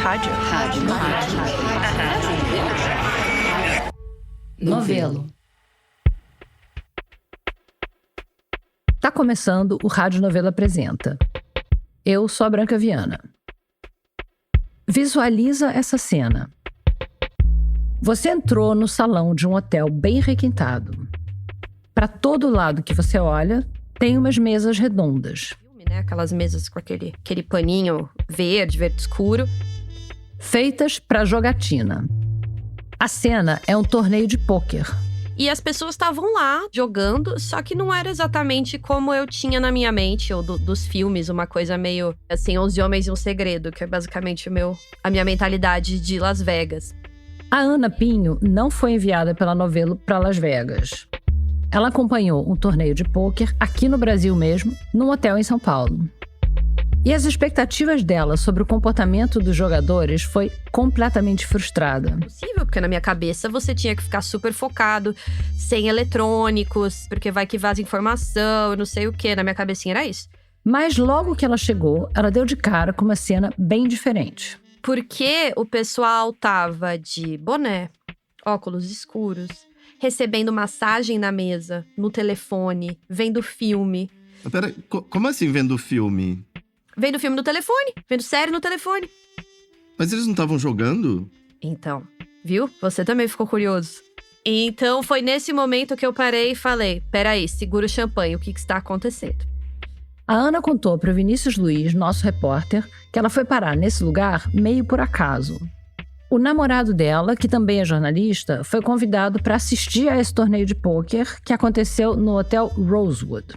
Rádio. Novelo. Tá começando o Rádio Novelo Apresenta. Eu sou a Branca Viana. Visualiza essa cena. Você entrou no salão de um hotel bem requintado. Para todo lado que você olha, tem umas mesas redondas. Né? Aquelas mesas com aquele paninho verde escuro. Feitas para jogatina. A cena é um torneio de pôquer. E as pessoas estavam lá jogando, só que não era exatamente como eu tinha na minha mente, ou dos filmes, uma coisa meio assim, 11 Homens e um Segredo, que é basicamente a minha mentalidade de Las Vegas. A Ana Pinho não foi enviada pela Novelo para Las Vegas. Ela acompanhou um torneio de pôquer aqui no Brasil mesmo, num hotel em São Paulo. E as expectativas dela sobre o comportamento dos jogadores foi completamente frustrada. Possível, porque na minha cabeça você tinha que ficar super focado, sem eletrônicos, porque vai que vaza informação, não sei o quê. Na minha cabecinha era isso. Mas logo que ela chegou, ela deu de cara com uma cena bem diferente. Porque o pessoal tava de boné, óculos escuros, recebendo massagem na mesa, no telefone, vendo filme. Peraí, como assim vendo filme? Vendo filme no telefone, vendo série no telefone. Mas eles não estavam jogando? Então, viu? Você também ficou curioso. Então, foi nesse momento que eu parei e falei, peraí, segura o champanhe, o que está acontecendo? A Ana contou para o Vinícius Luiz, nosso repórter, que ela foi parar nesse lugar meio por acaso. O namorado dela, que também é jornalista, foi convidado para assistir a esse torneio de pôquer que aconteceu no Hotel Rosewood.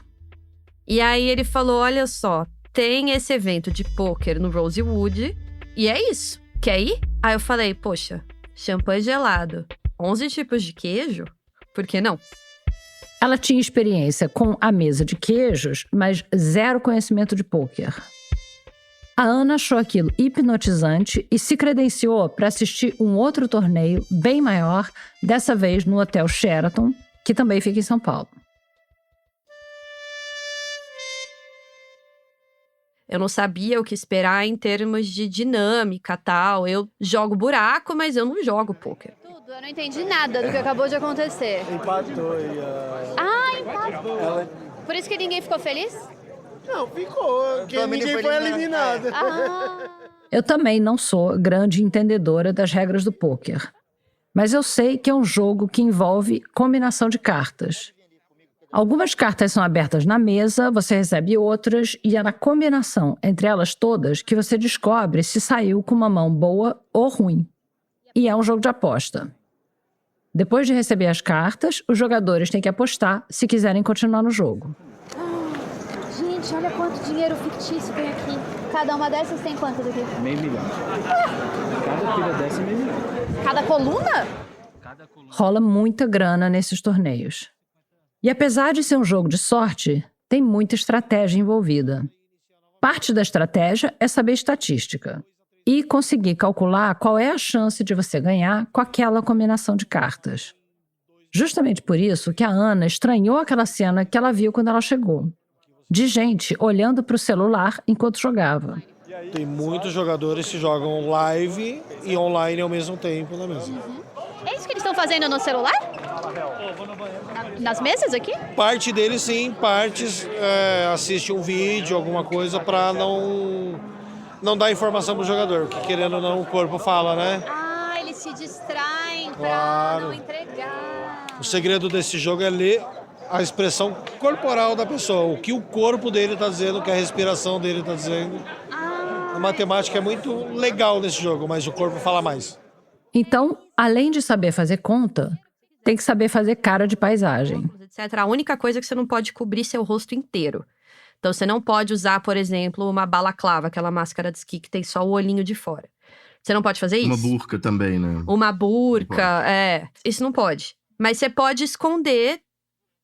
E aí ele falou, olha só, tem esse evento de pôquer no Rosewood e é isso. Quer ir? Aí eu falei, poxa, champanhe gelado, 11 tipos de queijo? Por que não? Ela tinha experiência com a mesa de queijos, mas zero conhecimento de pôquer. A Ana achou aquilo hipnotizante e se credenciou para assistir um outro torneio bem maior, dessa vez no Hotel Sheraton, que também fica em São Paulo. Eu não sabia o que esperar em termos de dinâmica, tal. Eu jogo buraco, mas eu não jogo pôquer. Eu não entendi nada do que acabou de acontecer. Empatou e empatou. Por isso que ninguém ficou feliz? Não, ficou, porque ninguém foi eliminado. Eu também não sou grande entendedora das regras do pôquer. Mas eu sei que é um jogo que envolve combinação de cartas. Algumas cartas são abertas na mesa, você recebe outras, e é na combinação entre elas todas que você descobre se saiu com uma mão boa ou ruim. E é um jogo de aposta. Depois de receber as cartas, os jogadores têm que apostar se quiserem continuar no jogo. Gente, olha quanto dinheiro fictício tem aqui. Cada uma dessas tem quantas aqui? $500 000. Cada pilha dessa é $500 000. Cada coluna? Rola muita grana nesses torneios. E apesar de ser um jogo de sorte, tem muita estratégia envolvida. Parte da estratégia é saber estatística e conseguir calcular qual é a chance de você ganhar com aquela combinação de cartas. Justamente por isso que a Ana estranhou aquela cena que ela viu quando ela chegou, de gente olhando para o celular enquanto jogava. Tem muitos jogadores que jogam live e online ao mesmo tempo na mesa. É isso que eles estão fazendo no celular? Nas mesas aqui? Parte deles sim, partes assiste um vídeo, alguma coisa para não dar informação pro jogador, que querendo ou não o corpo fala, né? Ah, eles se distraem Claro. pra não entregar. O segredo desse jogo é ler a expressão corporal da pessoa, o que o corpo dele tá dizendo, o que a respiração dele tá dizendo. A matemática é muito legal nesse jogo, mas o corpo fala mais. Então, além de saber fazer conta, tem que saber fazer cara de paisagem. Etc. A única coisa é que você não pode cobrir seu rosto inteiro. Então, você não pode usar, por exemplo, uma balaclava, aquela máscara de esqui que tem só o olhinho de fora. Você não pode fazer isso. Uma burca também, né? Uma burca, Isso não pode. Mas você pode esconder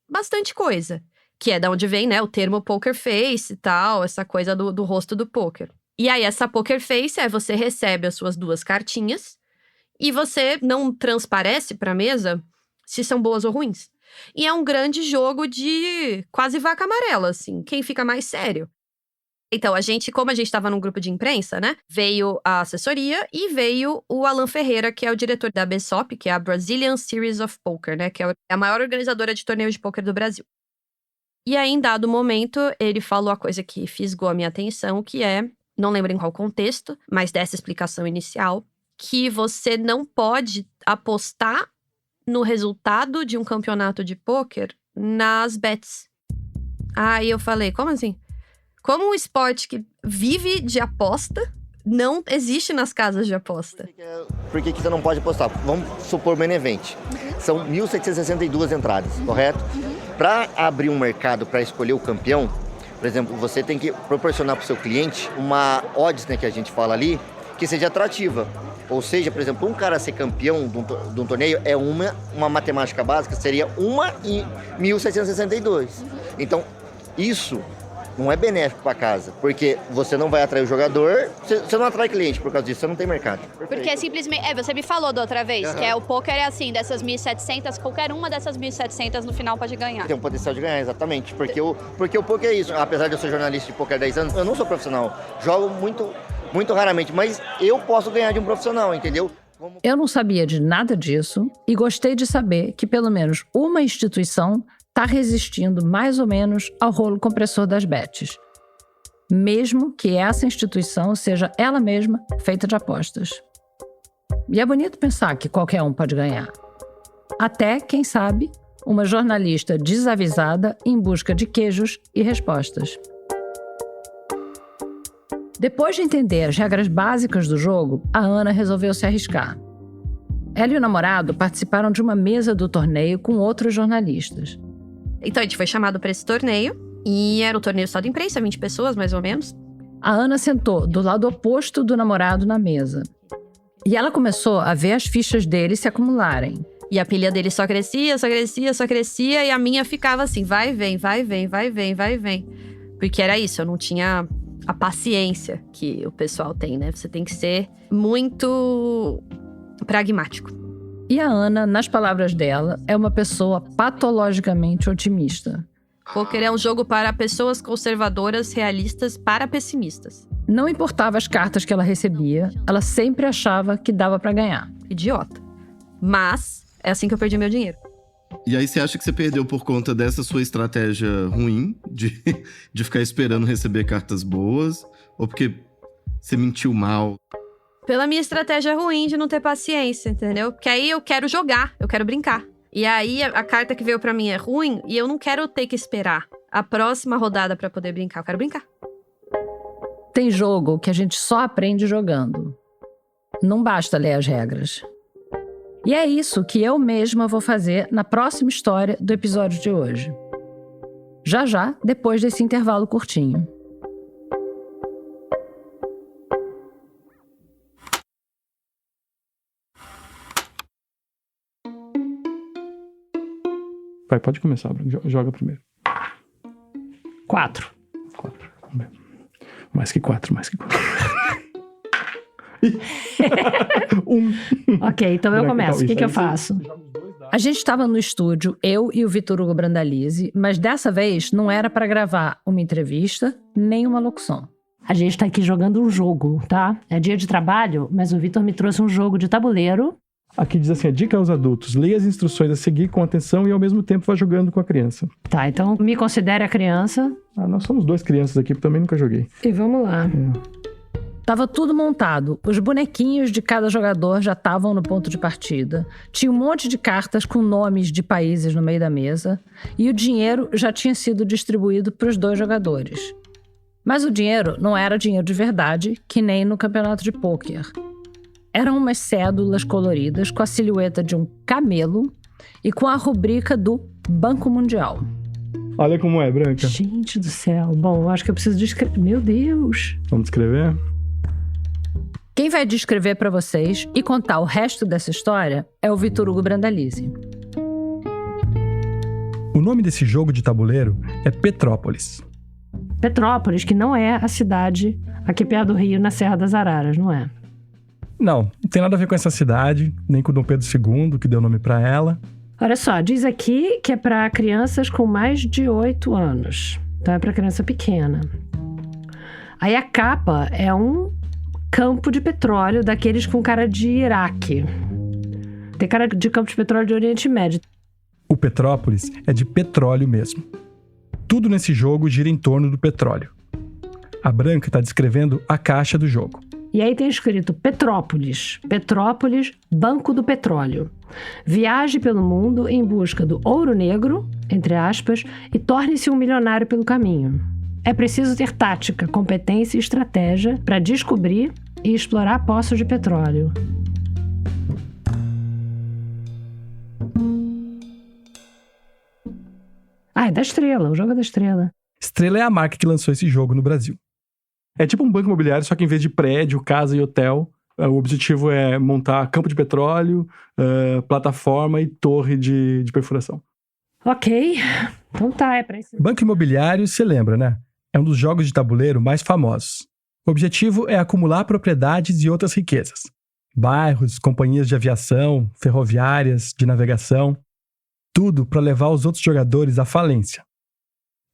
bastante coisa. Que é da onde vem, né, o termo poker face e tal, essa coisa do rosto do poker. E aí, essa poker face você recebe as suas duas cartinhas e você não transparece pra mesa se são boas ou ruins. E é um grande jogo de quase vaca amarela, assim. Quem fica mais sério. Então, como a gente estava num grupo de imprensa, né? Veio a assessoria e veio o Alan Ferreira, que é o diretor da BSOP, que é a Brazilian Series of Poker, né? Que é a maior organizadora de torneios de poker do Brasil. E aí, em dado momento, ele falou a coisa que fisgou a minha atenção, que é, não lembro em qual contexto, mas dessa explicação inicial, que você não pode apostar no resultado de um campeonato de pôquer nas bets. Aí eu falei, como assim? Como um esporte que vive de aposta não existe nas casas de aposta? Por que você não pode apostar? Vamos supor main event. São 1.762 entradas, correto? Para abrir um mercado, para escolher o campeão, por exemplo, você tem que proporcionar para o seu cliente uma odds, né, que a gente fala ali, que seja atrativa. Ou seja, por exemplo, um cara ser campeão de um torneio é uma matemática básica, seria 1 em 1.762. Então, isso não é benéfico para casa, porque você não vai atrair o jogador, você não atrai cliente por causa disso, você não tem mercado. Porque é simplesmente... você me falou da outra vez, que o poker é assim, dessas 1.700, qualquer uma dessas 1.700 no final pode ganhar. Tem um potencial de ganhar, exatamente, porque o poker é isso. Apesar de eu ser jornalista de poker há 10 anos, eu não sou profissional, jogo muito raramente, mas eu posso ganhar de um profissional, entendeu? Eu não sabia de nada disso e gostei de saber que pelo menos uma instituição está resistindo mais ou menos ao rolo compressor das bets. Mesmo que essa instituição seja ela mesma feita de apostas. E é bonito pensar que qualquer um pode ganhar. Até, quem sabe, uma jornalista desavisada em busca de queijos e respostas. Depois de entender as regras básicas do jogo, a Ana resolveu se arriscar. Ela e o namorado participaram de uma mesa do torneio com outros jornalistas. Então a gente foi chamado para esse torneio, e era um torneio só de imprensa, 20 pessoas mais ou menos. A Ana sentou do lado oposto do namorado na mesa. E ela começou a ver as fichas dele se acumularem. E a pilha dele só crescia, e a minha ficava assim, vai, vem, vai, vem, vai, vem, vai, vem. Porque era isso, eu não tinha a paciência que o pessoal tem, né? Você tem que ser muito pragmático. E a Ana, nas palavras dela, é uma pessoa patologicamente otimista. Poker é um jogo para pessoas conservadoras, realistas, para pessimistas. Não importava as cartas que ela recebia, ela sempre achava que dava pra ganhar. Idiota. Mas é assim que eu perdi meu dinheiro. E aí você acha que você perdeu por conta dessa sua estratégia ruim de ficar esperando receber cartas boas? Ou porque você mentiu mal? Pela minha estratégia ruim de não ter paciência, entendeu? Porque aí eu quero jogar, eu quero brincar. E aí a carta que veio pra mim é ruim e eu não quero ter que esperar a próxima rodada pra poder brincar. Eu quero brincar. Tem jogo que a gente só aprende jogando. Não basta ler as regras. E é isso que eu mesma vou fazer na próxima história do episódio de hoje. Já, depois desse intervalo curtinho. Vai, pode começar, Bruno. Joga primeiro. 4. Mais que 4. 1. Ok, então eu começo. O que eu faço? A gente estava no estúdio, eu e o Vitor Hugo Brandalize, mas dessa vez não era para gravar uma entrevista, nem uma locução. A gente tá aqui jogando um jogo, tá? É dia de trabalho, mas o Vitor me trouxe um jogo de tabuleiro. Aqui diz assim, a dica aos adultos, leia as instruções a seguir com atenção e ao mesmo tempo vá jogando com a criança. Tá, então me considere a criança. Nós somos 2 crianças aqui, porque também nunca joguei. E vamos lá. Tava tudo montado. Os bonequinhos de cada jogador já estavam no ponto de partida. Tinha um monte de cartas com nomes de países no meio da mesa. E o dinheiro já tinha sido distribuído para os 2 jogadores. Mas o dinheiro não era dinheiro de verdade, que nem no campeonato de pôquer. Eram umas cédulas coloridas com a silhueta de um camelo e com a rubrica do Banco Mundial. Olha como é, Branca. Gente do céu. Bom, eu acho que eu preciso descrever. Meu Deus. Vamos descrever? Quem vai descrever para vocês e contar o resto dessa história é o Vitor Hugo Brandalize. O nome desse jogo de tabuleiro é Petrópolis. Petrópolis, que não é a cidade aqui perto do Rio, na Serra das Araras, não é? Não tem nada a ver com essa cidade, nem com Dom Pedro II, que deu nome para ela. Olha só, diz aqui que é para crianças com mais de 8 anos. Então é para criança pequena. Aí a capa é um campo de petróleo daqueles com cara de Iraque. Tem cara de campo de petróleo de Oriente Médio. O Petrópolis é de petróleo mesmo. Tudo nesse jogo gira em torno do petróleo. A branca está descrevendo a caixa do jogo. E aí tem escrito Petrópolis. Petrópolis, Banco do Petróleo. Viaje pelo mundo em busca do ouro negro, entre aspas, e torne-se um milionário pelo caminho. É preciso ter tática, competência e estratégia para descobrir e explorar poços de petróleo. É da Estrela, o jogo é da Estrela. Estrela é a marca que lançou esse jogo no Brasil. É tipo um banco imobiliário, só que em vez de prédio, casa e hotel, o objetivo é montar campo de petróleo, plataforma e torre de perfuração. Ok, então tá, é pra isso. Banco imobiliário, você lembra, né? É um dos jogos de tabuleiro mais famosos. O objetivo é acumular propriedades e outras riquezas. Bairros, companhias de aviação, ferroviárias, de navegação. Tudo para levar os outros jogadores à falência.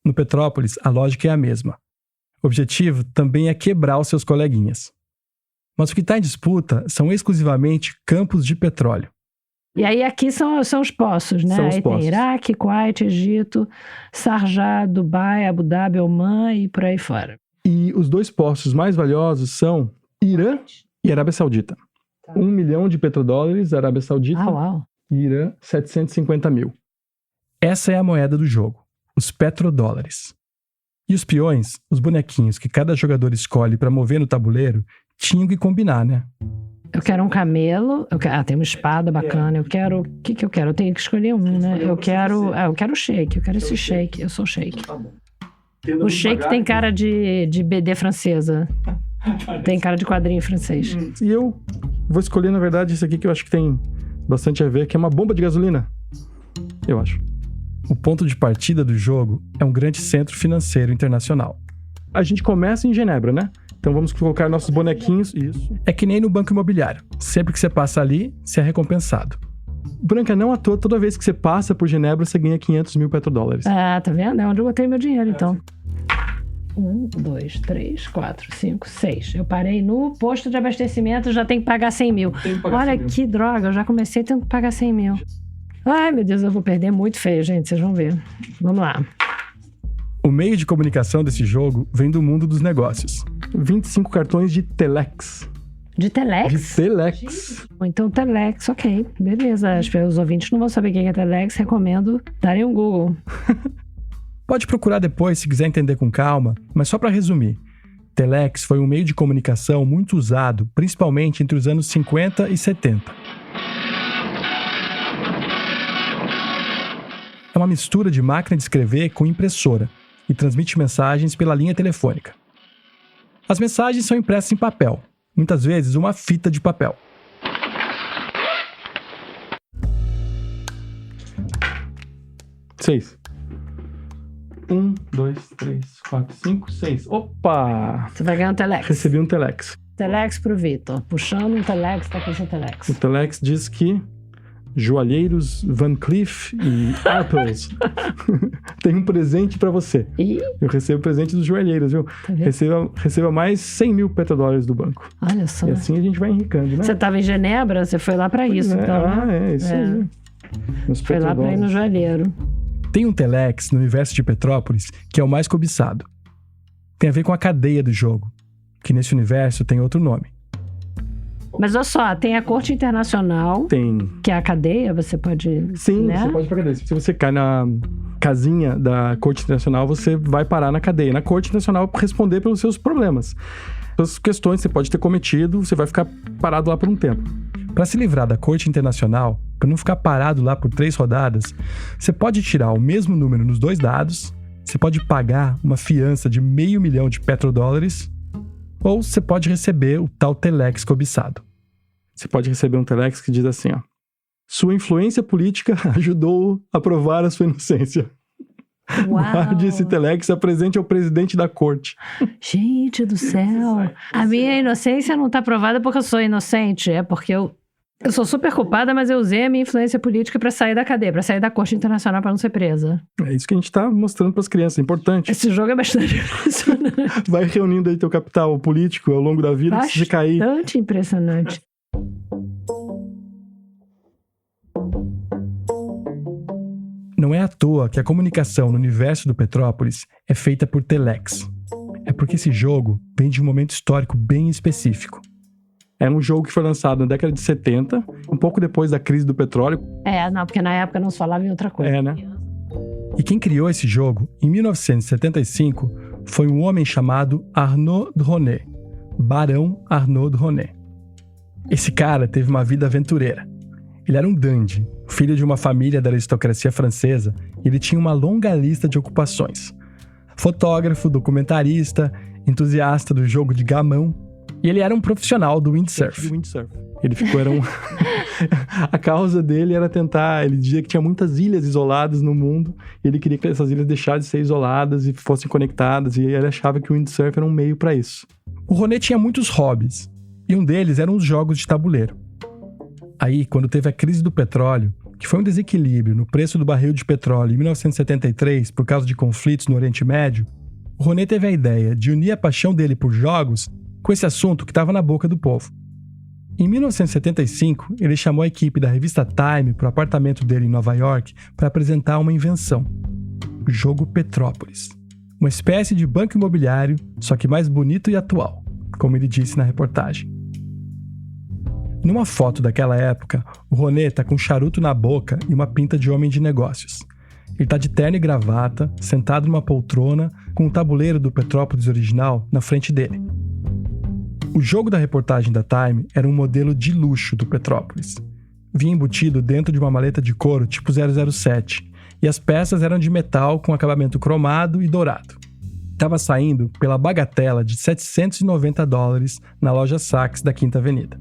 No Petrópolis, a lógica é a mesma. O objetivo também é quebrar os seus coleguinhas. Mas o que está em disputa são exclusivamente campos de petróleo. E aí aqui são os poços, né? São os aí poços. tem Iraque, Kuwait, Egito, Sharjah, Dubai, Abu Dhabi, Oman e por aí fora. E os 2 poços mais valiosos são Irã e Arábia Saudita. 1 milhão de petrodólares, Arábia Saudita, Uau. e Irã, 750 mil. Essa é a moeda do jogo, os petrodólares. E os peões, os bonequinhos que cada jogador escolhe para mover no tabuleiro, tinham que combinar, né? Eu quero um camelo, tem uma espada bacana, eu quero... O que eu quero? Eu tenho que escolher um, né? Eu quero o shake, eu quero esse shake, eu sou shake. O shake tem cara de BD francesa. Tem cara de quadrinho francês. E eu vou escolher, na verdade, esse aqui que eu acho que tem bastante a ver, que é uma bomba de gasolina. Eu acho. O ponto de partida do jogo é um grande centro financeiro internacional. A gente começa em Genebra, né? Então vamos colocar nossos bonequinhos. Isso. É que nem no banco imobiliário. Sempre que você passa ali, você é recompensado. Branca, não à toa, toda vez que você passa por Genebra, você ganha 500 mil petrodólares. Ah, tá vendo? É onde eu botei meu dinheiro, então. 1, 2, 3, 4, 5, 6. Eu parei no posto de abastecimento, já tenho que pagar 100 mil. Olha que droga, eu já comecei tendo que pagar 100 mil. Ai, meu Deus, eu vou perder muito feio, gente, vocês vão ver. Vamos lá. O meio de comunicação desse jogo vem do mundo dos negócios. 25 cartões de Telex. De Telex? De Telex. Então, Telex, ok. Beleza. Os ouvintes não vão saber o que é Telex. Recomendo darem um Google. Pode procurar depois se quiser entender com calma, mas só para resumir. Telex foi um meio de comunicação muito usado, principalmente entre os anos 50 e 70. É uma mistura de máquina de escrever com impressora e transmite mensagens pela linha telefônica. As mensagens são impressas em papel, muitas vezes uma fita de papel. Seis. 1, 2, 3, 4, 5, 6. Opa! Você vai ganhar um Telex. Recebi um Telex. Telex pro Vitor. Puxando um Telex, tá com seu Telex. O Telex diz que joalheiros Van Cleef e Arpels tem um presente pra você. E? Eu recebo presente dos joalheiros, viu? Tá vendo? Receba mais 100 mil petrodólares do banco. Olha só. E assim a gente vai enricando, né? Você tava em Genebra, você foi lá pra isso, então. Ah, isso aí. Nos Foi lá pra ir no joalheiro. Tem um Telex no universo de Petrópolis que é o mais cobiçado. Tem a ver com a cadeia do jogo, que nesse universo tem outro nome. Mas olha só, tem a Corte Internacional, Tem. que é a cadeia, você pode... Sim, né? você pode ir pra cadeia. Se você cai na casinha da Corte Internacional, você vai parar na cadeia. Na Corte Internacional, responder pelos seus problemas. Pelas questões que você pode ter cometido, você vai ficar parado lá por um tempo. Para se livrar da Corte Internacional, para não ficar parado lá por 3 rodadas, você pode tirar o mesmo número nos 2 dados, você pode pagar uma fiança de $500 mil de petrodólares, ou você pode receber o tal Telex cobiçado. Você pode receber um Telex que diz assim, ó. Sua influência política ajudou a provar a sua inocência. Guarde esse Telex, apresente ao presidente da corte. Gente do céu. A minha inocência não tá provada porque eu sou inocente, é porque eu Eu sou super culpada, mas eu usei a minha influência política pra sair da cadeia, pra sair da corte internacional pra não ser presa. É isso que a gente tá mostrando pras crianças, é importante. Esse jogo é bastante impressionante. Vai reunindo aí teu capital político ao longo da vida, se você cair. Bastante impressionante. Não é à toa que a comunicação no universo do Petrópolis é feita por telex. É porque esse jogo vem de um momento histórico bem específico. É um jogo que foi lançado na década de 70, um pouco depois da crise do petróleo. Não, porque na época não se falava em outra coisa. Né? E quem criou esse jogo, em 1975, foi um homem chamado Arnaud Dronet, Barão Arnaud Dronet. Esse cara teve uma vida aventureira. Ele era um dandy, filho de uma família da aristocracia francesa, e ele tinha uma longa lista de ocupações. Fotógrafo, documentarista, entusiasta do jogo de gamão, e ele era um profissional do windsurf. Ele ficou, a causa dele era tentar, ele dizia que tinha muitas ilhas isoladas no mundo, e ele queria que essas ilhas deixassem de ser isoladas e fossem conectadas, e ele achava que o windsurf era um meio para isso. O Dronet tinha muitos hobbies, e um deles eram os jogos de tabuleiro. Aí, quando teve a crise do petróleo, que foi um desequilíbrio no preço do barril de petróleo em 1973 por causa de conflitos no Oriente Médio, o Dronet teve a ideia de unir a paixão dele por jogos com esse assunto que estava na boca do povo. Em 1975, ele chamou a equipe da revista Time para o apartamento dele em Nova York para apresentar uma invenção: o jogo Petrópolis. Uma espécie de banco imobiliário, só que mais bonito e atual, como ele disse na reportagem. Numa foto daquela época, o Dronet tá com um charuto na boca e uma pinta de homem de negócios. Ele tá de terno e gravata, sentado numa poltrona, com o tabuleiro do Petrópolis original na frente dele. O jogo da reportagem da Time era um modelo de luxo do Petrópolis. Vinha embutido dentro de uma maleta de couro tipo 007, e as peças eram de metal com acabamento cromado e dourado. Estava saindo pela bagatela de $790 na loja Saks da Quinta Avenida.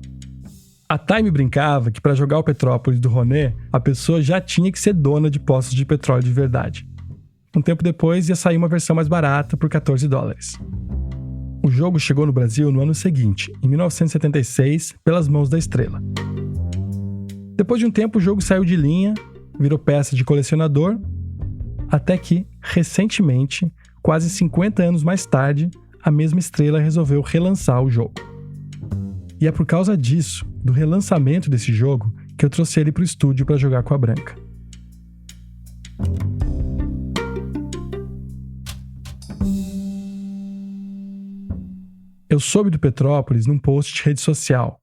A Time brincava que para jogar o Petrópolis do Dronet, a pessoa já tinha que ser dona de poços de petróleo de verdade. Um tempo depois ia sair uma versão mais barata por $14. O jogo chegou no Brasil no ano seguinte, em 1976, pelas mãos da Estrela. Depois de um tempo, o jogo saiu de linha, virou peça de colecionador, até que, recentemente, quase 50 anos mais tarde, a mesma Estrela resolveu relançar o jogo. E é por causa disso, do relançamento desse jogo, que eu trouxe ele para o estúdio para jogar com a Branca. Eu soube do Petrópolis num post de rede social,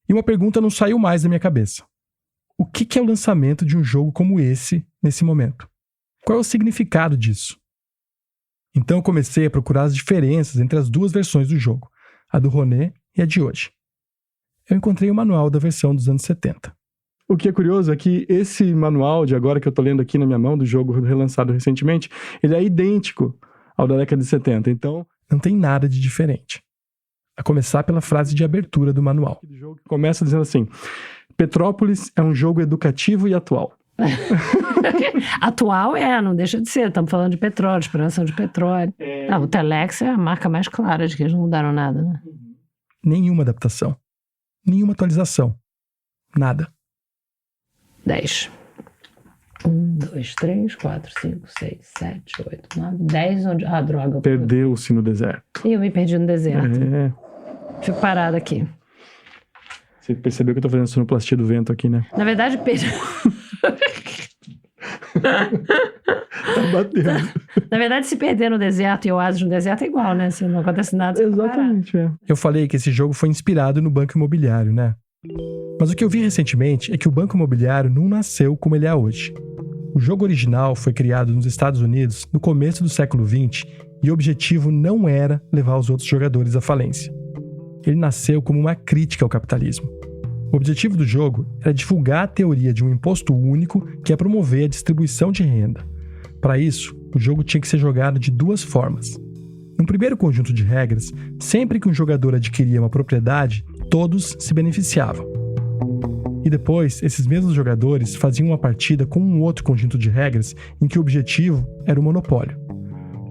e uma pergunta não saiu mais da minha cabeça. O que é o lançamento de um jogo como esse, nesse momento? Qual é o significado disso? Então eu comecei a procurar as diferenças entre as duas versões do jogo, a do Dronet e a de hoje. Eu encontrei o manual da versão dos anos 70. O que é curioso é que esse manual de agora que eu tô lendo aqui na minha mão, do jogo relançado recentemente, ele é idêntico ao da década de 70, então não tem nada de diferente. A começar pela frase de abertura do manual. O jogo começa dizendo assim: Petrópolis é um jogo educativo e atual. Atual não deixa de ser. Estamos falando de petróleo, de exploração de petróleo. O Telex é a marca mais clara de que eles não mudaram nada, né? Nenhuma adaptação. Nenhuma atualização. Nada. 10. 1, 2, 3, 4, 5, 6, 7, 8, 9, 10. Onde... droga. Perdeu-se no deserto. Eu me perdi no deserto. Fico parada aqui. Você percebeu que eu tô fazendo sonoplastia do vento aqui, né? Na verdade, Tá batendo. Na verdade, se perder no deserto e oásis no deserto é igual, né? Se não acontece nada, exatamente, Eu falei que esse jogo foi inspirado no banco imobiliário, né? Mas o que eu vi recentemente é que o banco imobiliário não nasceu como ele é hoje. O jogo original foi criado nos Estados Unidos no começo do século XX e o objetivo não era levar os outros jogadores à falência. Ele nasceu como uma crítica ao capitalismo. O objetivo do jogo era divulgar a teoria de um imposto único que ia promover a distribuição de renda. Para isso, o jogo tinha que ser jogado de duas formas. Num primeiro conjunto de regras, sempre que um jogador adquiria uma propriedade, todos se beneficiavam. E depois, esses mesmos jogadores faziam uma partida com um outro conjunto de regras em que o objetivo era o monopólio.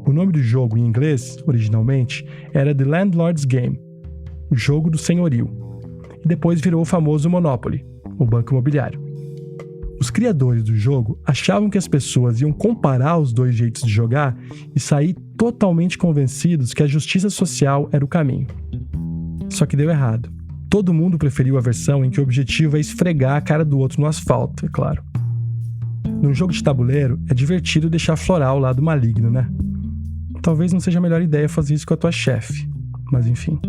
O nome do jogo em inglês, originalmente, era The Landlord's Game, o jogo do senhorio. E depois virou o famoso Monopoly, o Banco Imobiliário. Os criadores do jogo achavam que as pessoas iam comparar os dois jeitos de jogar e sair totalmente convencidos que a justiça social era o caminho. Só que deu errado. Todo mundo preferiu a versão em que o objetivo é esfregar a cara do outro no asfalto, é claro. Num jogo de tabuleiro, é divertido deixar florar o lado maligno, né? Talvez não seja a melhor ideia fazer isso com a tua chefe, mas enfim.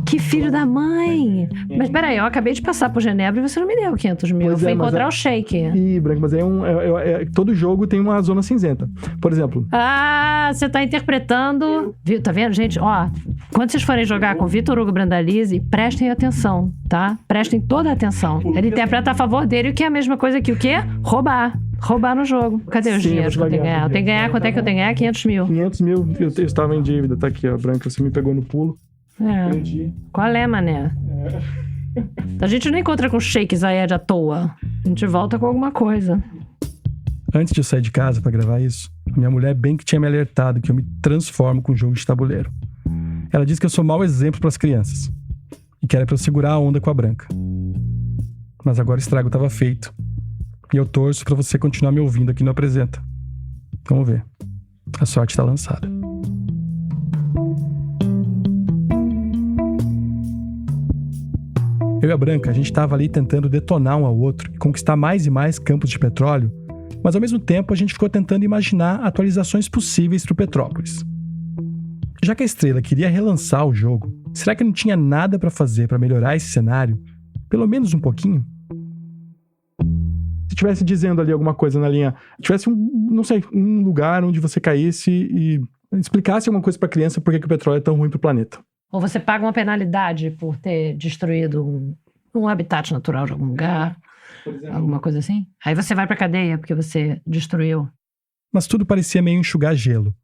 Que filho da mãe! Mas peraí, eu acabei de passar por Genebra e você não me deu 500 mil. Eu fui encontrar o Sheik. Ih, Branco, mas todo jogo tem uma zona cinzenta. Por exemplo... Ah, você tá interpretando... Viu, tá vendo, gente? Ó, quando vocês forem jogar com Vitor Hugo Brandalize, prestem atenção, tá? Prestem toda a atenção. Ele interpreta a favor dele, o que é a mesma coisa que o quê? Roubar. Roubar no jogo. Cadê os dinheiros que eu tenho que ganhar? Eu tenho que ganhar, quanto é que eu tenho que ganhar? 500 mil. 500 mil, eu estava em dívida. Tá aqui, ó, Branca, você me pegou no pulo. É. Qual é, mané? A gente não encontra com o Sheik Zayed à toa. A gente volta com alguma coisa. Antes de eu sair de casa pra gravar isso, minha mulher bem que tinha me alertado que eu me transformo com jogo de tabuleiro. Ela disse que eu sou mau exemplo pras crianças e que era pra eu segurar a onda com a Branca. Mas agora o estrago tava feito. E eu torço pra você continuar me ouvindo aqui no Apresenta. Vamos ver. A sorte tá lançada. Eu e a Branca, a gente estava ali tentando detonar um ao outro e conquistar mais e mais campos de petróleo, mas ao mesmo tempo a gente ficou tentando imaginar atualizações possíveis para o Petrópolis. Já que a Estrela queria relançar o jogo, será que não tinha nada para fazer para melhorar esse cenário? Pelo menos um pouquinho? Se estivesse dizendo ali alguma coisa na linha, tivesse um lugar onde você caísse e explicasse alguma coisa para a criança por que o petróleo é tão ruim para o planeta. Ou você paga uma penalidade por ter destruído um habitat natural de algum lugar, alguma coisa assim. Aí você vai pra cadeia porque você destruiu. Mas tudo parecia meio enxugar gelo.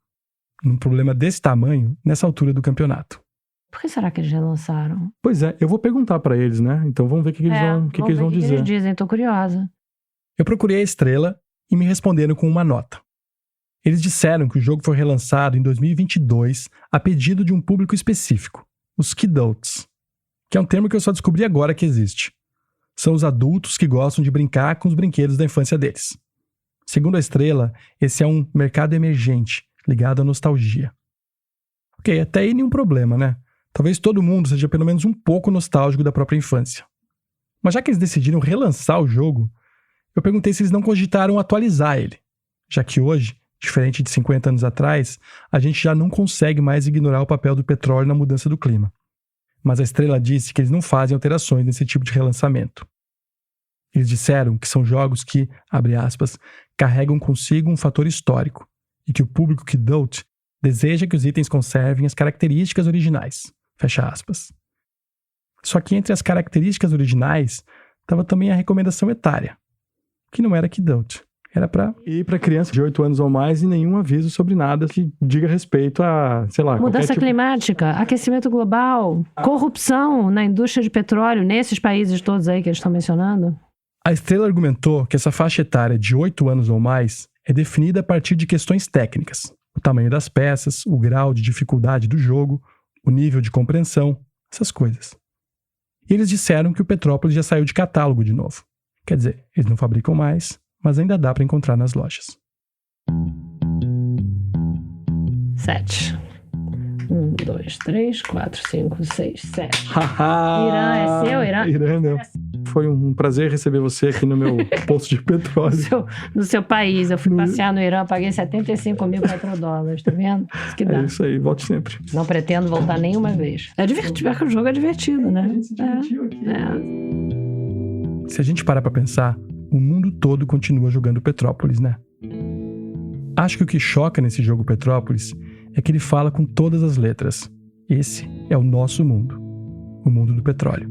Num problema desse tamanho, nessa altura do campeonato. Por que será que eles relançaram? Pois é, eu vou perguntar pra eles, né? Então vamos ver o que eles vão dizer. O que eles dizem, tô curiosa. Eu procurei a Estrela e me responderam com uma nota. Eles disseram que o jogo foi relançado em 2022 a pedido de um público específico, os kidults, que é um termo que eu só descobri agora que existe. São os adultos que gostam de brincar com os brinquedos da infância deles. Segundo a Estrela, esse é um mercado emergente, ligado à nostalgia. Ok, até aí nenhum problema, né? Talvez todo mundo seja pelo menos um pouco nostálgico da própria infância. Mas já que eles decidiram relançar o jogo, eu perguntei se eles não cogitaram atualizar ele, já que hoje, diferente de 50 anos atrás, a gente já não consegue mais ignorar o papel do petróleo na mudança do clima. Mas a Estrela disse que eles não fazem alterações nesse tipo de relançamento. Eles disseram que são jogos que, abre aspas, carregam consigo um fator histórico e que o público kidult deseja que os itens conservem as características originais, fecha aspas. Só que entre as características originais estava também a recomendação etária, que não era kidult. Era pra ir pra criança de 8 anos ou mais e nenhum aviso sobre nada que diga respeito a, sei lá... Mudança climática, aquecimento global, corrupção na indústria de petróleo, nesses países todos aí que eles estão mencionando. A Estrela argumentou que essa faixa etária de 8 anos ou mais é definida a partir de questões técnicas. O tamanho das peças, o grau de dificuldade do jogo, o nível de compreensão, essas coisas. E eles disseram que o Petrópolis já saiu de catálogo de novo. Quer dizer, eles não fabricam mais, mas ainda dá pra encontrar nas lojas. 7. 1, 2, 3, 4, 5, 6, 7. Irã é seu, Irã? Irã é meu. Foi um prazer receber você aqui no meu posto de petróleo. No seu país. Eu fui passear no Irã, paguei 75 mil petrodólares, tá vendo? Isso que dá. É isso aí, volte sempre. Não pretendo voltar nenhuma vez. É divertido, o jogo é divertido, né? A gente se divertiu aqui. Se a gente parar pra pensar, o mundo todo continua jogando Petrópolis, né? Acho que o que choca nesse jogo Petrópolis é que ele fala com todas as letras. Esse é o nosso mundo. O mundo do petróleo.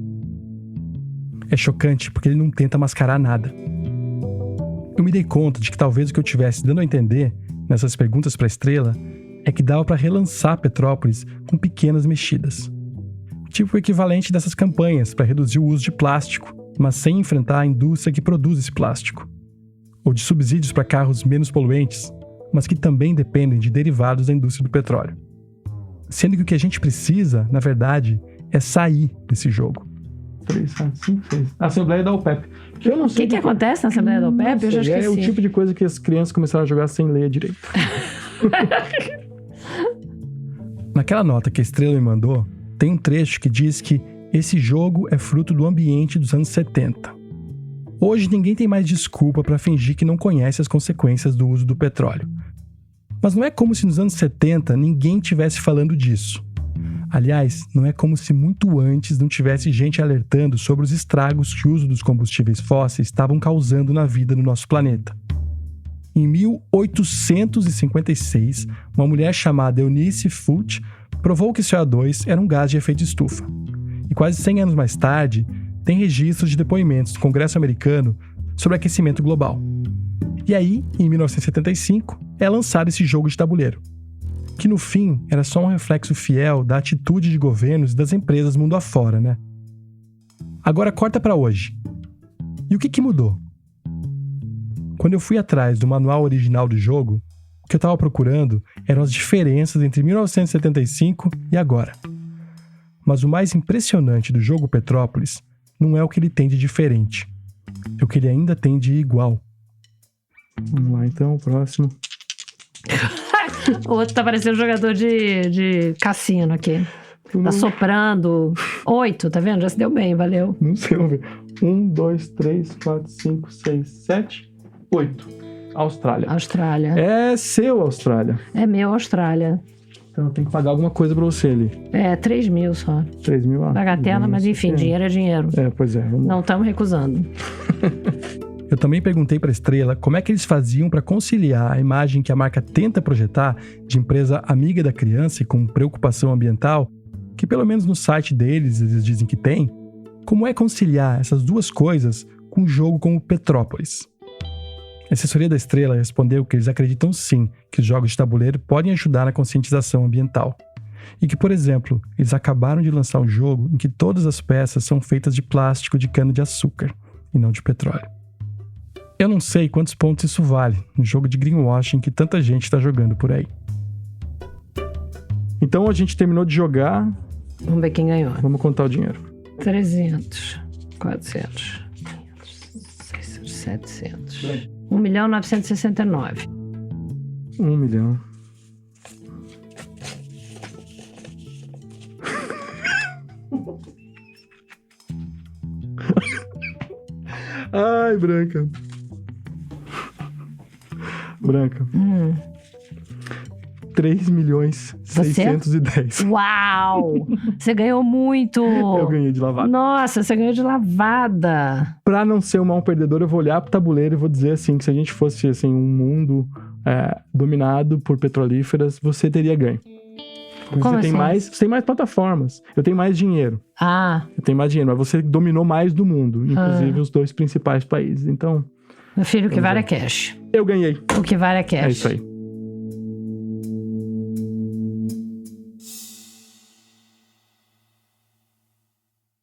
É chocante porque ele não tenta mascarar nada. Eu me dei conta de que talvez o que eu estivesse dando a entender nessas perguntas para a Estrela é que dava para relançar Petrópolis com pequenas mexidas. Tipo o equivalente dessas campanhas para reduzir o uso de plástico, mas sem enfrentar a indústria que produz esse plástico. Ou de subsídios para carros menos poluentes, mas que também dependem de derivados da indústria do petróleo. Sendo que o que a gente precisa, na verdade, é sair desse jogo. 3, 4, 5, 6. Assembleia da OPEP. Eu não sei O que acontece na Assembleia da OPEP? Eu já esqueci. É o tipo de coisa que as crianças começaram a jogar sem ler direito. Naquela nota que a Estrela me mandou, tem um trecho que diz que esse jogo é fruto do ambiente dos anos 70. Hoje ninguém tem mais desculpa para fingir que não conhece as consequências do uso do petróleo. Mas não é como se nos anos 70 ninguém estivesse falando disso. Aliás, não é como se muito antes não tivesse gente alertando sobre os estragos que o uso dos combustíveis fósseis estavam causando na vida no nosso planeta. Em 1856, uma mulher chamada Eunice Foote provou que CO2 era um gás de efeito estufa. E quase 100 anos mais tarde, tem registros de depoimentos do Congresso americano sobre aquecimento global. E aí, em 1975, é lançado esse jogo de tabuleiro, que no fim era só um reflexo fiel da atitude de governos e das empresas mundo afora, né? Agora corta para hoje. E o que mudou? Quando eu fui atrás do manual original do jogo, o que eu estava procurando eram as diferenças entre 1975 e agora. Mas o mais impressionante do jogo Petrópolis não é o que ele tem de diferente, é o que ele ainda tem de igual. Vamos lá, então, o próximo. O outro tá parecendo um jogador de cassino aqui. Tá soprando. 8, tá vendo? Já se deu bem, valeu. Não sei, vamos ver. 1, 2, 3, 4, 5, 6, 7, 8. Austrália. Austrália. É seu, Austrália. É meu, Austrália. Então tem que pagar alguma coisa pra você ali. É, 3 mil só. 3 mil? Bagatela, mas enfim, dinheiro é dinheiro. É, pois é. Vamos Não estamos recusando. Eu também perguntei para a Estrela como é que eles faziam para conciliar a imagem que a marca tenta projetar de empresa amiga da criança e com preocupação ambiental, que pelo menos no site deles eles dizem que tem, como é conciliar essas duas coisas com um jogo como Petrópolis. A assessoria da Estrela respondeu que eles acreditam sim que os jogos de tabuleiro podem ajudar na conscientização ambiental. E que, por exemplo, eles acabaram de lançar um jogo em que todas as peças são feitas de plástico de cana-de-açúcar e não de petróleo. Eu não sei quantos pontos isso vale no jogo de greenwashing que tanta gente está jogando por aí. Então a gente terminou de jogar. Vamos ver quem ganhou. Vamos contar o dinheiro. 300, 400, 500, 600, 700. 1.969. 1 milhão. Ai, Branca. Branca. 3.610.000. Uau! Você ganhou muito! Eu ganhei de lavada. Nossa, você ganhou de lavada! Pra não ser um mau perdedor, eu vou olhar pro tabuleiro e vou dizer assim, que se a gente fosse assim, um mundo dominado por petrolíferas, você teria ganho. Porque Como você tem assim? mais plataformas. Eu tenho mais dinheiro. Ah, Eu tenho mais dinheiro, mas você dominou mais do mundo, inclusive os 2 principais países. Então, meu filho, o que vale é cash. eu ganhei. O que vale é cash. É isso aí.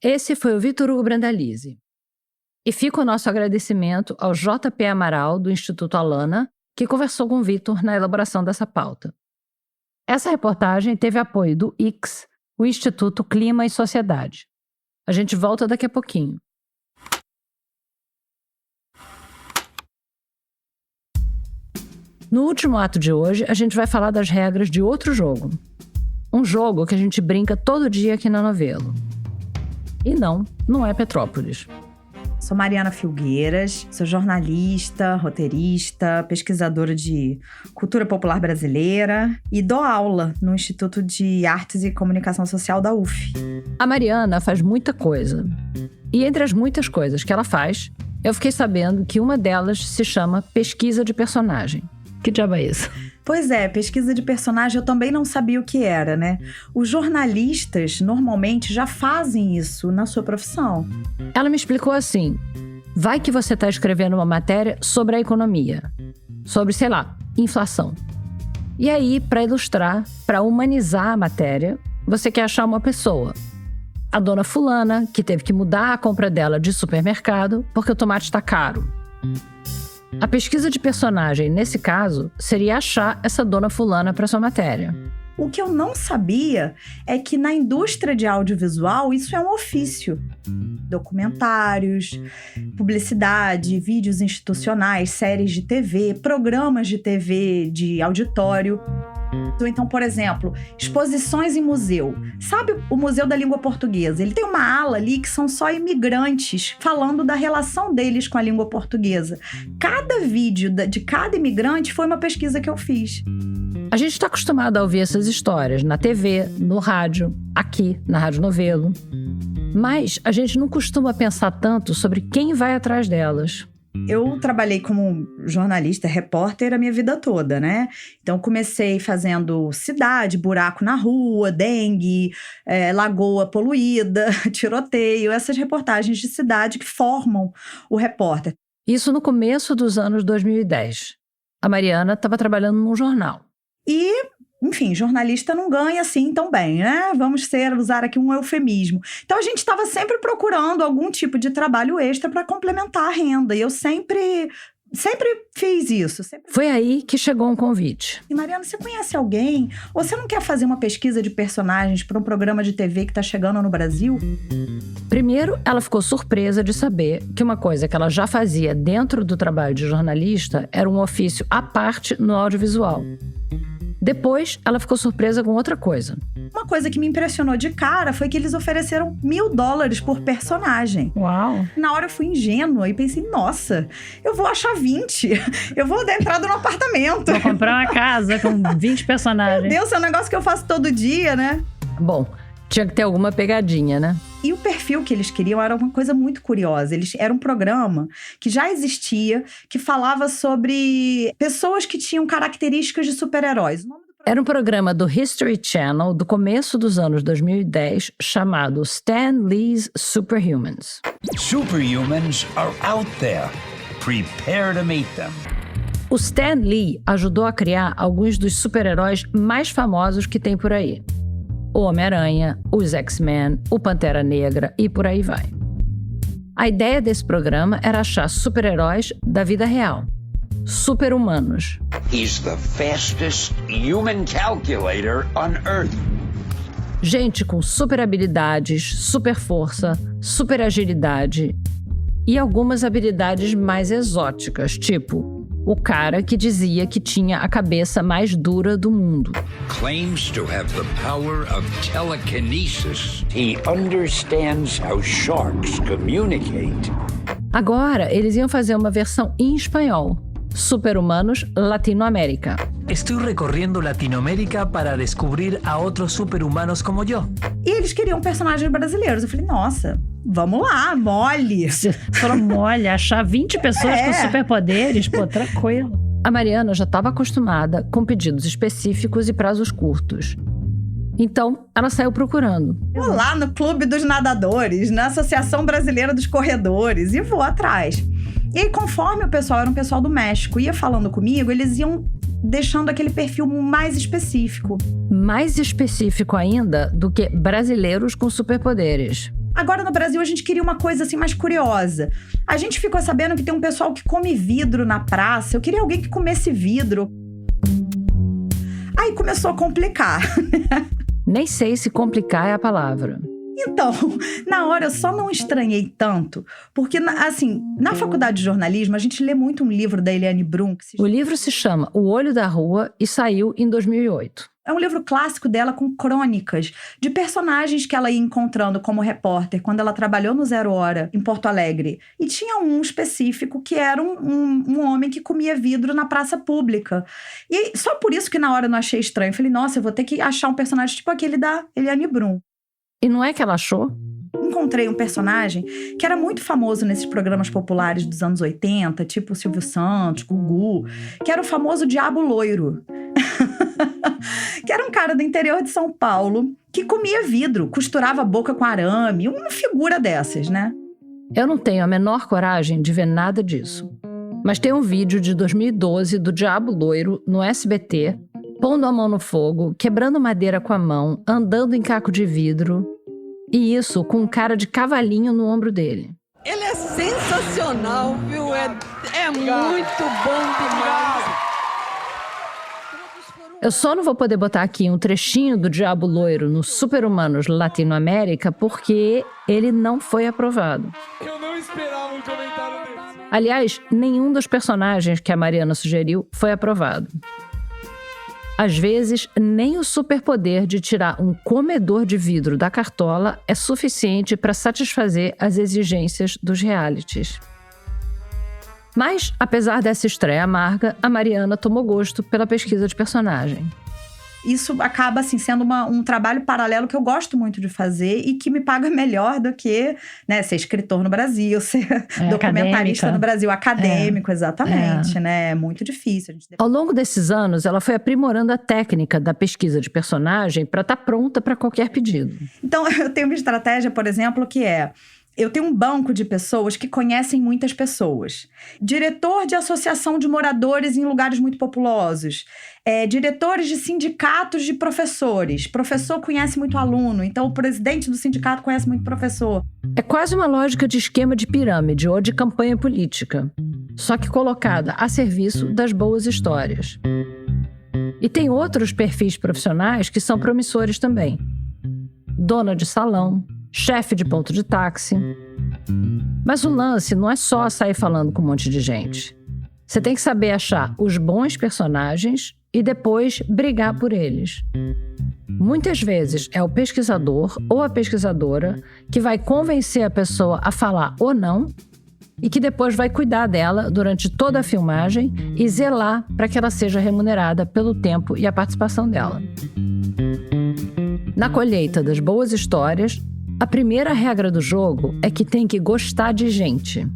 Esse foi o Vitor Hugo Brandalize. E fica o nosso agradecimento ao JP Amaral, do Instituto Alana, que conversou com o Vitor na elaboração dessa pauta. Essa reportagem teve apoio do IX, o Instituto Clima e Sociedade. A gente volta daqui a pouquinho. No último ato de hoje, a gente vai falar das regras de outro jogo. Um jogo que a gente brinca todo dia aqui na Novelo. E não é Petrópolis. Sou Mariana Filgueiras, sou jornalista, roteirista, pesquisadora de cultura popular brasileira e dou aula no Instituto de Artes e Comunicação Social da UF. A Mariana faz muita coisa. E entre as muitas coisas que ela faz, eu fiquei sabendo que uma delas se chama pesquisa de personagem. Que diabo é isso? Pois é, pesquisa de personagem eu também não sabia o que era, né? Os jornalistas normalmente já fazem isso na sua profissão. Ela me explicou assim: vai que você está escrevendo uma matéria sobre a economia, sobre, sei lá, inflação. E aí, para ilustrar, para humanizar a matéria, você quer achar uma pessoa. A dona fulana, que teve que mudar a compra dela de supermercado porque o tomate está caro. A pesquisa de personagem, nesse caso, seria achar essa dona fulana para sua matéria. O que eu não sabia é que na indústria de audiovisual isso é um ofício. Documentários, publicidade, vídeos institucionais, séries de TV, programas de TV de auditório. Então, por exemplo, exposições em museu. Sabe o Museu da Língua Portuguesa? Ele tem uma ala ali que são só imigrantes falando da relação deles com a língua portuguesa. Cada vídeo de cada imigrante foi uma pesquisa que eu fiz. A gente está acostumado a ouvir essas histórias na TV, no rádio, aqui na Rádio Novelo. Mas a gente não costuma pensar tanto sobre quem vai atrás delas. Eu trabalhei como jornalista, repórter a minha vida toda, né? Então, comecei fazendo cidade, buraco na rua, dengue, lagoa poluída, tiroteio, essas reportagens de cidade que formam o repórter. Isso no começo dos anos 2010. A Mariana estava trabalhando num jornal. E, enfim, jornalista não ganha assim tão bem, né? Vamos usar aqui um eufemismo. Então, a gente estava sempre procurando algum tipo de trabalho extra para complementar a renda. E eu sempre fiz isso. Foi aí que chegou um convite. E, Mariana, você conhece alguém? Ou você não quer fazer uma pesquisa de personagens para um programa de TV que está chegando no Brasil? Primeiro, ela ficou surpresa de saber que uma coisa que ela já fazia dentro do trabalho de jornalista era um ofício à parte no audiovisual. Depois, ela ficou surpresa com outra coisa. Uma coisa que me impressionou de cara foi que eles ofereceram $1.000 por personagem. Uau! Na hora eu fui ingênua e pensei, nossa, eu vou achar 20. Eu vou dar entrada no apartamento. Vou comprar uma casa com 20 personagens. Meu Deus, é um negócio que eu faço todo dia, né? Bom, tinha que ter alguma pegadinha, né? E o perfil que eles queriam era uma coisa muito curiosa. Era um programa que já existia, que falava sobre pessoas que tinham características de super-heróis. Era um programa do History Channel do começo dos anos 2010, chamado Stan Lee's Superhumans. Superhumans are out there. Prepare to meet them. O Stan Lee ajudou a criar alguns dos super-heróis mais famosos que tem por aí. O Homem-Aranha, os X-Men, o Pantera Negra e por aí vai. A ideia desse programa era achar super-heróis da vida real. Super-humanos. He's the fastest human calculator on Earth. Gente com super habilidades, super força, super agilidade e algumas habilidades mais exóticas, tipo o cara que dizia que tinha a cabeça mais dura do mundo. Claims to have the power of telekinesis. He understands how sharks communicate. Agora, eles iam fazer uma versão em espanhol. Super-humanos Latinoamérica. Estoy recorriendo Latinoamérica para descubrir a otros superhumanos como yo. E eles queriam personagens brasileiros. Eu falei, nossa, vamos lá, mole. Falou mole, achar 20 pessoas com superpoderes, pô, tranquilo. A Mariana já estava acostumada com pedidos específicos e prazos curtos. Então, ela saiu procurando. Vou lá no Clube dos Nadadores, na Associação Brasileira dos Corredores, e vou atrás. E aí, conforme o pessoal era um pessoal do México, ia falando comigo, eles iam deixando aquele perfil mais específico. Mais específico ainda do que brasileiros com superpoderes. Agora, no Brasil, a gente queria uma coisa assim mais curiosa. A gente ficou sabendo que tem um pessoal que come vidro na praça. Eu queria alguém que comesse vidro. Aí começou a complicar. Nem sei se complicar é a palavra. Então, na hora eu só não estranhei tanto, porque, assim, na faculdade de jornalismo, a gente lê muito um livro da Eliane Brum. O livro se chama O Olho da Rua e saiu em 2008. É um livro clássico dela com crônicas de personagens que ela ia encontrando como repórter quando ela trabalhou no Zero Hora, em Porto Alegre. E tinha um específico que era um homem que comia vidro na praça pública. E só por isso que na hora eu não achei estranho. Eu falei, nossa, eu vou ter que achar um personagem tipo aquele da Eliane Brum. E não é que ela achou? Encontrei um personagem que era muito famoso nesses programas populares dos anos 80, tipo Silvio Santos, Gugu, que era o famoso Diabo Loiro. Que era um cara do interior de São Paulo que comia vidro, costurava a boca com arame, uma figura dessas, né? Eu não tenho a menor coragem de ver nada disso. Mas tem um vídeo de 2012 do Diabo Loiro no SBT, pondo a mão no fogo, quebrando madeira com a mão, andando em caco de vidro. E isso com um cara de cavalinho no ombro dele. Ele é sensacional, viu? É muito bom demais. Eu só não vou poder botar aqui um trechinho do Diabo Loiro no Super-Humanos Latinoamérica porque ele não foi aprovado. Eu não esperava um comentário desse. Aliás, nenhum dos personagens que a Mariana sugeriu foi aprovado. Às vezes, nem o superpoder de tirar um comedor de vidro da cartola é suficiente para satisfazer as exigências dos realities. Mas, apesar dessa estreia amarga, a Mariana tomou gosto pela pesquisa de personagem. Isso acaba, assim, sendo um trabalho paralelo que eu gosto muito de fazer e que me paga melhor do que, né, ser escritor no Brasil, ser documentarista no Brasil, acadêmico, exatamente, né? É muito difícil. Ao longo desses anos, ela foi aprimorando a técnica da pesquisa de personagem para estar pronta para qualquer pedido. Então, eu tenho uma estratégia, por exemplo, que é... Eu tenho um banco de pessoas que conhecem muitas pessoas. Diretor de associação de moradores em lugares muito populosos. Diretores de sindicatos de professores. Professor conhece muito aluno, então o presidente do sindicato conhece muito professor. É quase uma lógica de esquema de pirâmide ou de campanha política, só que colocada a serviço das boas histórias. E tem outros perfis profissionais que são promissores também. Dona de salão, chefe de ponto de táxi. Mas o lance não é só sair falando com um monte de gente. Você tem que saber achar os bons personagens e depois brigar por eles. Muitas vezes é o pesquisador ou a pesquisadora que vai convencer a pessoa a falar ou não e que depois vai cuidar dela durante toda a filmagem e zelar para que ela seja remunerada pelo tempo e a participação dela. Na colheita das boas histórias, a primeira regra do jogo é que tem que gostar de gente.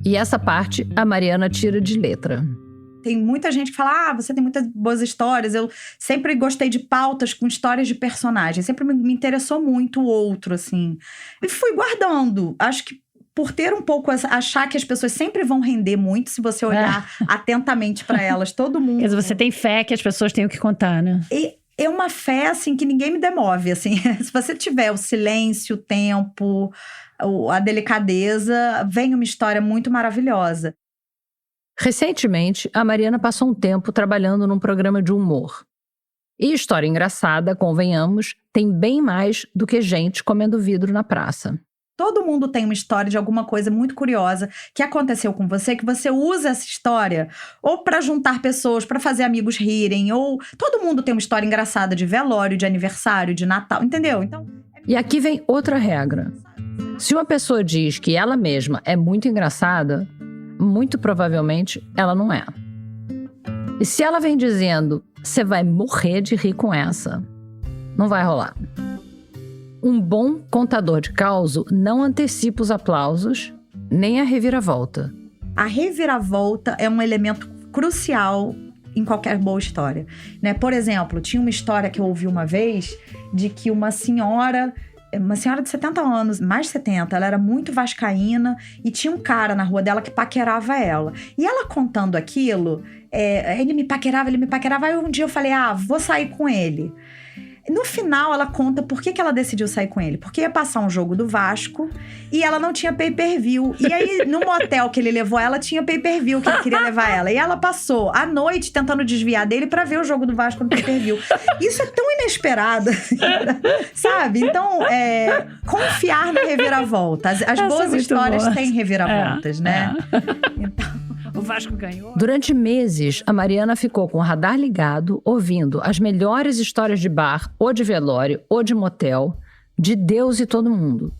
E essa parte a Mariana tira de letra. Tem muita gente que fala, você tem muitas boas histórias. Eu sempre gostei de pautas com histórias de personagens. Sempre me interessou muito o outro, assim. E fui guardando. Acho que por ter um pouco... Achar que as pessoas sempre vão render muito se você olhar atentamente para elas. Todo mundo... Quer dizer, você tem fé que as pessoas têm o que contar, né? E é uma fé, assim, que ninguém me demove, assim. Se você tiver o silêncio, o tempo, a delicadeza, vem uma história muito maravilhosa. Recentemente, a Mariana passou um tempo trabalhando num programa de humor. E história engraçada, convenhamos, tem bem mais do que gente comendo vidro na praça. Todo mundo tem uma história de alguma coisa muito curiosa que aconteceu com você, que você usa essa história ou para juntar pessoas, para fazer amigos rirem, ou todo mundo tem uma história engraçada de velório, de aniversário, de Natal, entendeu? Então... E aqui vem outra regra. Se uma pessoa diz que ela mesma é muito engraçada, muito provavelmente ela não é. E se ela vem dizendo, você vai morrer de rir com essa, não vai rolar. Um bom contador de causo não antecipa os aplausos, nem a reviravolta. A reviravolta é um elemento crucial em qualquer boa história, né? Por exemplo, tinha uma história que eu ouvi uma vez de que uma senhora de 70 anos, mais de 70, ela era muito vascaína e tinha um cara na rua dela que paquerava ela. E ela contando aquilo, ele me paquerava, aí um dia eu falei, vou sair com ele. No final, ela conta por que ela decidiu sair com ele. Porque ia passar um jogo do Vasco e ela não tinha pay-per-view. E aí, no motel que ele levou ela, tinha pay-per-view que ele queria levar ela. E ela passou a noite tentando desviar dele pra ver o jogo do Vasco no pay-per-view. Isso é tão inesperado, assim, sabe? Então, confiar na reviravolta. As boas histórias têm reviravoltas, né? Então... O Vasco ganhou. Durante meses, a Mariana ficou com o radar ligado, ouvindo as melhores histórias de bar, ou de velório, ou de motel, de Deus e todo mundo.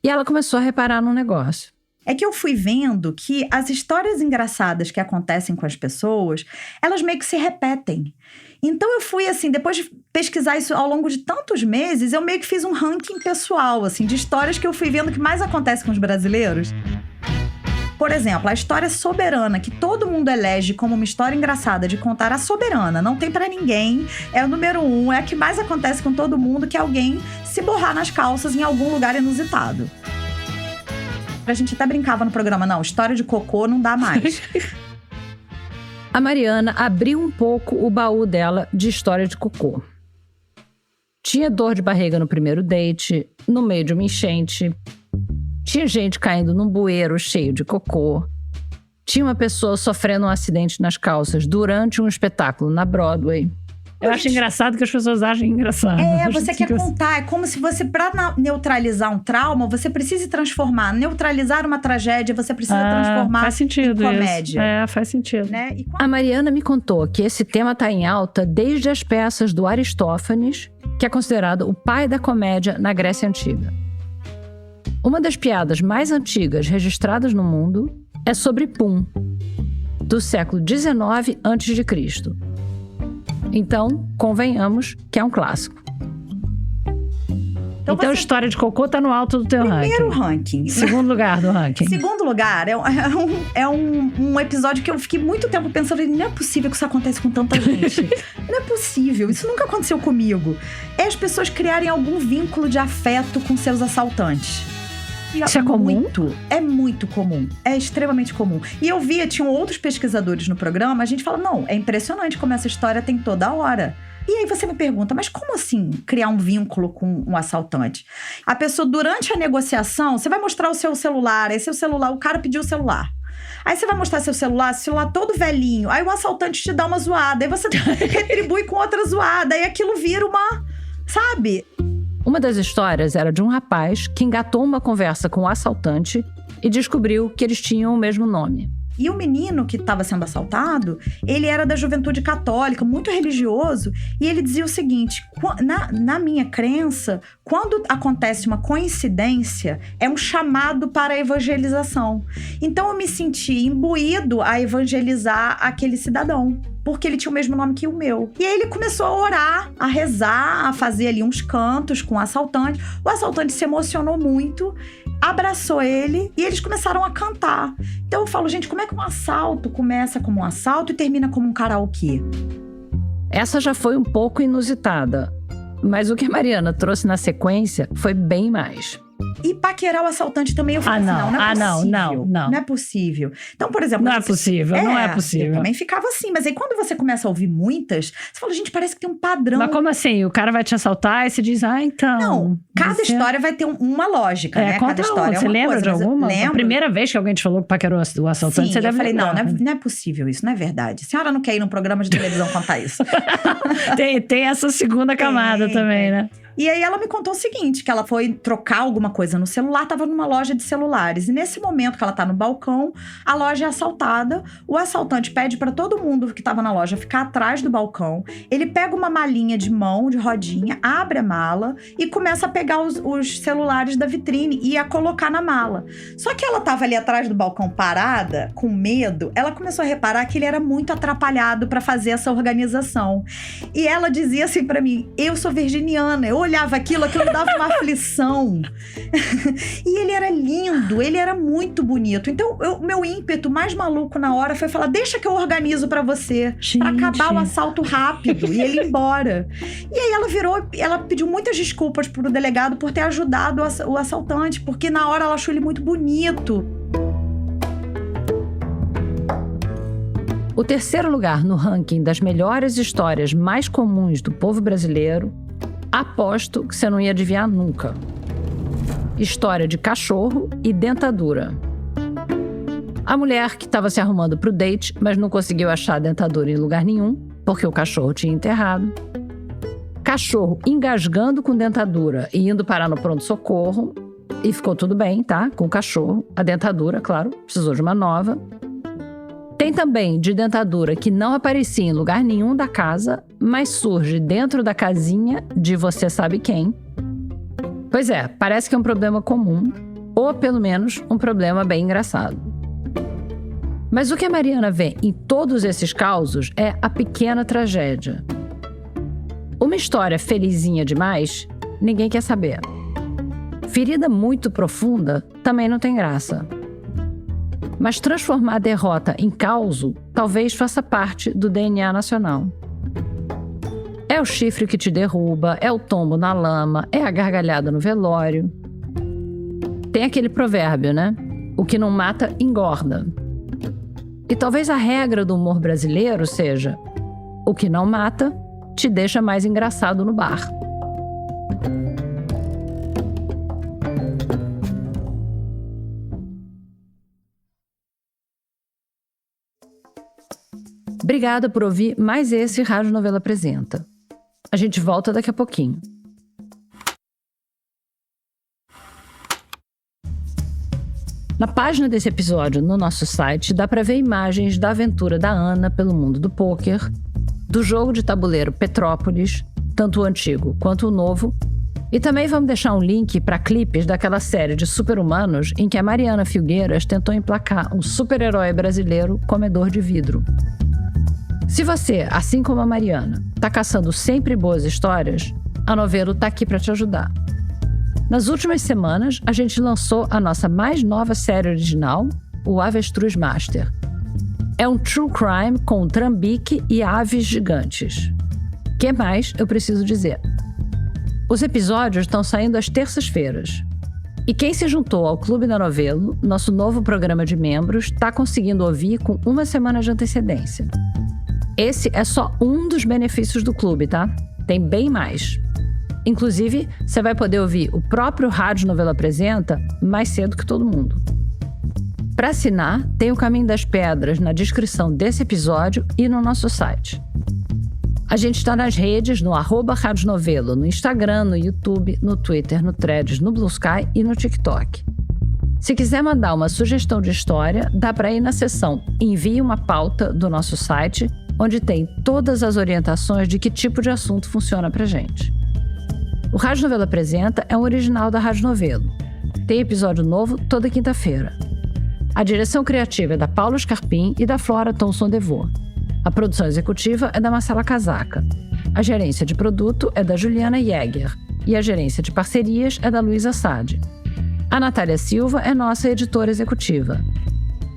E ela começou a reparar num negócio. É que eu fui vendo que as histórias engraçadas que acontecem com as pessoas, elas meio que se repetem. Então eu fui assim, depois de pesquisar isso ao longo de tantos meses, eu meio que fiz um ranking pessoal, assim, de histórias que eu fui vendo que mais acontece com os brasileiros. Por exemplo, a história soberana, que todo mundo elege como uma história engraçada de contar, a soberana, não tem pra ninguém, é o número 1, é a que mais acontece com todo mundo, que é alguém se borrar nas calças em algum lugar inusitado. A gente até brincava no programa, não, história de cocô não dá mais. A Mariana abriu um pouco o baú dela de história de cocô. Tinha dor de barriga no primeiro date, no meio de uma enchente. Tinha gente caindo num bueiro cheio de cocô. Tinha uma pessoa sofrendo um acidente nas calças durante um espetáculo na Broadway. Eu acho engraçado que as pessoas achem engraçado. Você quer contar. É como se você, pra neutralizar um trauma, você precisa transformar. Neutralizar uma tragédia, você precisa transformar faz sentido em comédia. Isso. Faz sentido. Né? A Mariana me contou que esse tema está em alta desde as peças do Aristófanes, que é considerado o pai da comédia na Grécia Antiga. Uma das piadas mais antigas registradas no mundo é sobre Pum, do século XIX a.C. Então, convenhamos que é um clássico. Então a história de cocô tá no alto do teu Primeiro ranking. Segundo lugar do ranking. Segundo lugar, é um episódio que eu fiquei muito tempo pensando, não é possível que isso aconteça com tanta gente. Não é possível, isso nunca aconteceu comigo. É as pessoas criarem algum vínculo de afeto com seus assaltantes. Isso é comum? É muito comum. É extremamente comum. E eu via, tinham outros pesquisadores no programa, a gente fala, não, é impressionante como essa história tem toda hora. E aí você me pergunta, mas como assim criar um vínculo com um assaltante? A pessoa, durante a negociação, você vai mostrar o seu celular, aí seu celular, o cara pediu o celular. Aí você vai mostrar seu celular todo velhinho, aí o assaltante te dá uma zoada, aí você retribui com outra zoada, aí aquilo vira uma, sabe? Uma das histórias era de um rapaz que engatou uma conversa com o assaltante e descobriu que eles tinham o mesmo nome. E o menino que estava sendo assaltado, ele era da juventude católica, muito religioso, e ele dizia o seguinte, na minha crença, quando acontece uma coincidência, é um chamado para a evangelização. Então eu me senti imbuído a evangelizar aquele cidadão, porque ele tinha o mesmo nome que o meu. E aí ele começou a orar, a rezar, a fazer ali uns cantos com o assaltante. O assaltante se emocionou muito, abraçou ele e eles começaram a cantar. Então eu falo, gente, como é que um assalto começa como um assalto e termina como um karaokê? Essa já foi um pouco inusitada, mas o que a Mariana trouxe na sequência foi bem mais. E paquerar o assaltante também, eu falei não é possível. Então, por exemplo... Não é possível. Eu também ficava assim, mas aí quando você começa a ouvir muitas, você fala, gente, parece que tem um padrão. Mas como assim? O cara vai te assaltar e você diz, então... Não, cada história vai ter uma lógica, né? Cada história você lembra de alguma? Lembro. A primeira vez que alguém te falou que paquerou o assaltante, sim, você deve lembrar. Não é possível isso, não é verdade. A senhora não quer ir num programa de televisão contar isso. tem essa segunda camada também, né? E aí ela me contou o seguinte, que ela foi trocar alguma coisa no celular, tava numa loja de celulares. E nesse momento que ela tá no balcão, a loja é assaltada. O assaltante pede pra todo mundo que tava na loja ficar atrás do balcão. Ele pega uma malinha de mão, de rodinha, abre a mala e começa a pegar os celulares da vitrine e a colocar na mala. Só que ela tava ali atrás do balcão parada, com medo. Ela começou a reparar que ele era muito atrapalhado pra fazer essa organização. E ela dizia assim pra mim, eu sou virginiana, eu olhava aquilo me dava uma aflição. E ele era lindo, ele era muito bonito. Então, meu ímpeto mais maluco na hora foi falar, deixa que eu organizo pra você, pra acabar o assalto rápido e ele ir embora. E aí ela pediu muitas desculpas pro delegado por ter ajudado o assaltante, porque na hora ela achou ele muito bonito. O terceiro lugar no ranking das melhores histórias mais comuns do povo brasileiro, aposto que você não ia adivinhar nunca. História de cachorro e dentadura. A mulher que estava se arrumando pro date, mas não conseguiu achar a dentadura em lugar nenhum, porque o cachorro tinha enterrado. Cachorro engasgando com dentadura e indo parar no pronto-socorro. E ficou tudo bem, tá? Com o cachorro. A dentadura, claro, precisou de uma nova. Tem também de dentadura que não aparecia em lugar nenhum da casa, mas surge dentro da casinha de você sabe quem. Pois é, parece que é um problema comum, ou pelo menos um problema bem engraçado. Mas o que a Mariana vê em todos esses causos é a pequena tragédia. Uma história felizinha demais, ninguém quer saber. Ferida muito profunda também não tem graça. Mas transformar a derrota em causo talvez faça parte do DNA nacional. É o chifre que te derruba, é o tombo na lama, é a gargalhada no velório. Tem aquele provérbio, né? O que não mata, engorda. E talvez a regra do humor brasileiro seja: o que não mata, te deixa mais engraçado no bar. Obrigada por ouvir mais esse Rádio Novela Apresenta. A gente volta daqui a pouquinho. Na página desse episódio no nosso site dá para ver imagens da aventura da Ana pelo mundo do pôquer, do jogo de tabuleiro Petrópolis, tanto o antigo quanto o novo, e também vamos deixar um link para clipes daquela série de super-humanos em que a Mariana Filgueiras tentou emplacar um super-herói brasileiro comedor de vidro. Se você, assim como a Mariana, tá caçando sempre boas histórias, a Novelo tá aqui para te ajudar. Nas últimas semanas, a gente lançou a nossa mais nova série original, o Avestruz Master. É um true crime com trambique e aves gigantes. O que mais eu preciso dizer? Os episódios estão saindo às terças-feiras. E quem se juntou ao Clube da Novelo, nosso novo programa de membros, está conseguindo ouvir com 1 semana de antecedência. Esse é só um dos benefícios do clube, tá? Tem bem mais. Inclusive, você vai poder ouvir o próprio Rádio Novelo Apresenta mais cedo que todo mundo. Para assinar, tem o Caminho das Pedras na descrição desse episódio e no nosso site. A gente está nas redes, no @Rádio Novelo, no Instagram, no YouTube, no Twitter, no Threads, no Blue Sky e no TikTok. Se quiser mandar uma sugestão de história, dá para ir na seção Envie uma Pauta do nosso site, onde tem todas as orientações de que tipo de assunto funciona pra gente. O Rádio Novelo Apresenta é um original da Rádio Novelo. Tem episódio novo toda quinta-feira. A direção criativa é da Paula Scarpim e da Flora Thomson-Devô. A produção executiva é da Marcela Casaca. A gerência de produto é da Juliana Jäger. E a gerência de parcerias é da Luísa Sade. A Natália Silva é nossa editora executiva.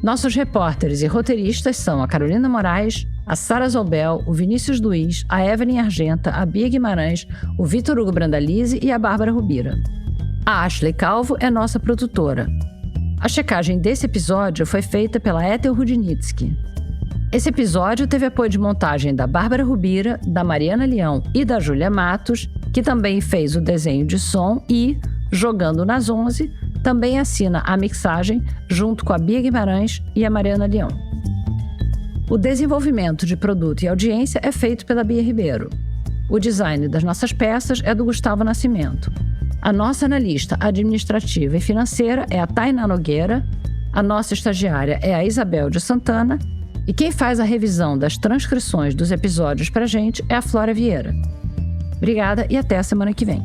Nossos repórteres e roteiristas são a Carolina Moraes, a Sara Zobel, o Vinícius Luiz, a Evelyn Argenta, a Bia Guimarães, o Vitor Hugo Brandalize e a Bárbara Rubira. A Ashley Calvo é nossa produtora. A checagem desse episódio foi feita pela Ethel Rudnitsky. Esse episódio teve apoio de montagem da Bárbara Rubira, da Mariana Leão e da Júlia Matos, que também fez o desenho de som e, jogando nas 11, também assina a mixagem junto com a Bia Guimarães e a Mariana Leão. O desenvolvimento de produto e audiência é feito pela Bia Ribeiro. O design das nossas peças é do Gustavo Nascimento. A nossa analista administrativa e financeira é a Tainá Nogueira, a nossa estagiária é a Isabel de Santana e quem faz a revisão das transcrições dos episódios pra gente é a Flora Vieira. Obrigada e até a semana que vem.